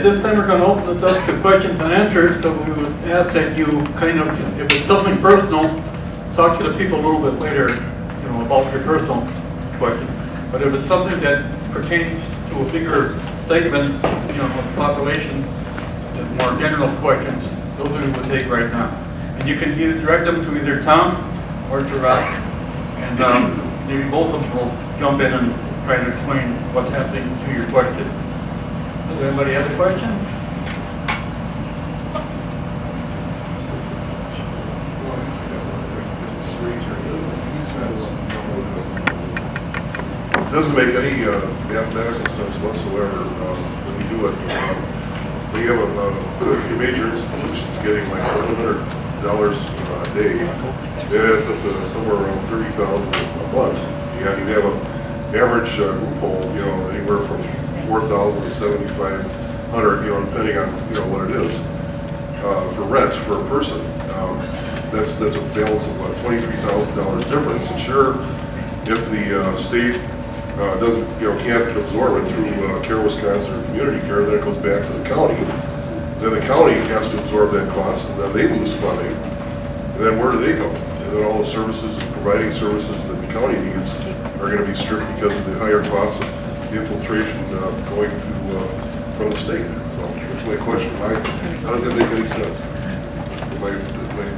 At this time, we're going to open it up to questions and answers, so we would ask that you kind of, if it's something personal, talk to the people a little bit later, you know, about your personal question. But if it's something that pertains to a bigger segment, you know, of the population, the more general questions, those we would take right now. And you can either direct them to either Tom or to Rob, and maybe both of them will jump in and try to explain what's happening to your question. Does anybody have a question? It doesn't make any mathematical sense whatsoever when you do it. When you have a major institution getting like $100 a day, it adds up to somewhere around $30,000 a month. Yeah, you have an average group home, you know, anywhere from 4,000 to 7,500, you know, depending on, you know, what it is for rent for a person. That's a balance of about $23,000 difference. And sure, if the state doesn't, you know, can't absorb it through Care Wisconsin or Community Care, then it goes back to the county. Then the county has to absorb that cost, and then they lose funding. And then where do they go? And then all the services and providing services that the county needs are going to be stripped because of the higher costs of the infiltration going to from the state. So that's my question. How does that make any sense? Am I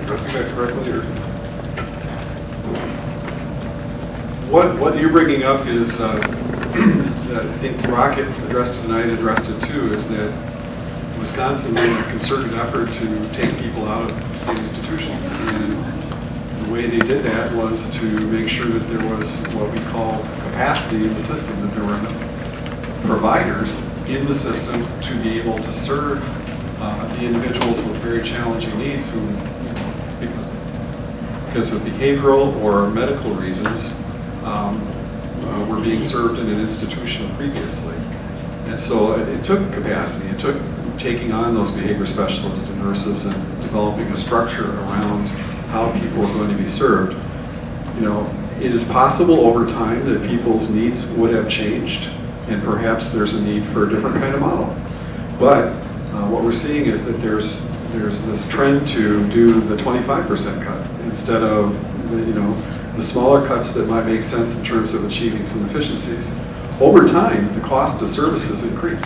addressing that correctly, or? What you're bringing up is, that I think Rocket addressed it tonight, addressed it too, is that Wisconsin made a concerted effort to take people out of state institutions. And the way they did that was to make sure that there was what we call capacity in the system, that there were enough providers in the system to be able to serve the individuals with very challenging needs who, you know, because of behavioral or medical reasons, were being served in an institution previously. And so it took capacity. It took taking on those behavior specialists and nurses and developing a structure around how people are going to be served. You know, it is possible over time that people's needs would have changed, and perhaps there's a need for a different kind of model. But what we're seeing is that there's this trend to do the 25% cut instead of the smaller cuts that might make sense in terms of achieving some efficiencies. Over time, the cost of services increase,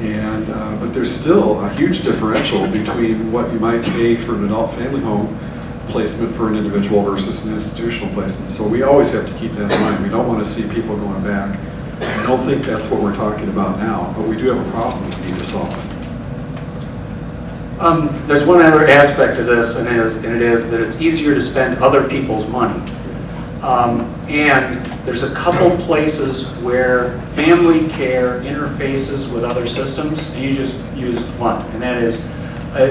and but there's still a huge differential between what you might pay for an adult family home placement for an individual versus an institutional placement. So we always have to keep that in mind. We don't want to see people going back. I don't think that's what we're talking about now, but we do have a problem we need to solve. There's one other aspect to this, and it is that it's easier to spend other people's money. And there's a couple places where family care interfaces with other systems, and you just used one, and that is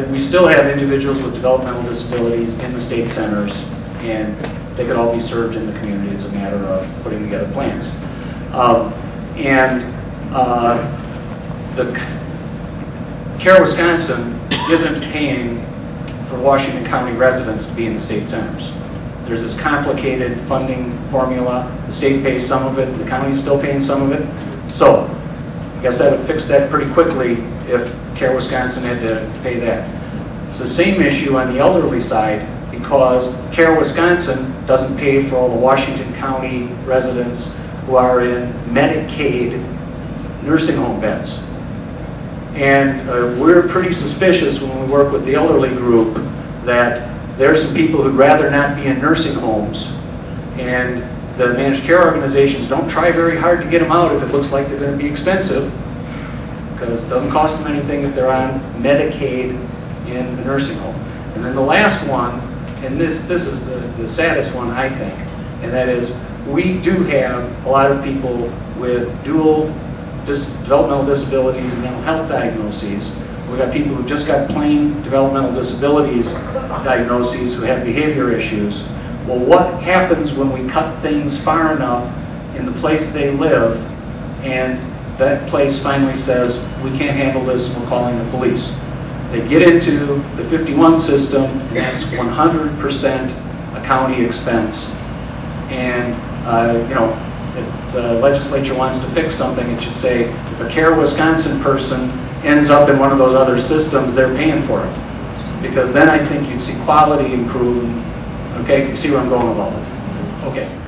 we still have individuals with developmental disabilities in the state centers, and they could all be served in the community. It's a matter of putting together plans. The Care Wisconsin isn't paying for Washington County residents to be in the state centers. There's this complicated funding formula. The state pays some of it, the county's still paying some of it. So I guess that would fix that pretty quickly if Care Wisconsin had to pay that. It's the same issue on the elderly side because Care Wisconsin doesn't pay for all the Washington County residents who are in Medicaid nursing home beds. And we're pretty suspicious when we work with the elderly group that there are some people who'd rather not be in nursing homes, and the managed care organizations don't try very hard to get them out if it looks like they're going to be expensive, because it doesn't cost them anything if they're on Medicaid in a nursing home. And then the last one, and this is the saddest one, I think, and that is we do have a lot of people with dual developmental disabilities and mental health diagnoses. We've got people who've just got plain developmental disabilities diagnoses who have behavior issues. Well, what happens when we cut things far enough in the place they live and that place finally says, we can't handle this and we're calling the police? They get into the 51 system, and that's 100% a county expense. And if the legislature wants to fix something, it should say, if a Care Wisconsin person ends up in one of those other systems, they're paying for it. Because then I think you'd see quality improve. Okay, you see where I'm going with all this? Okay.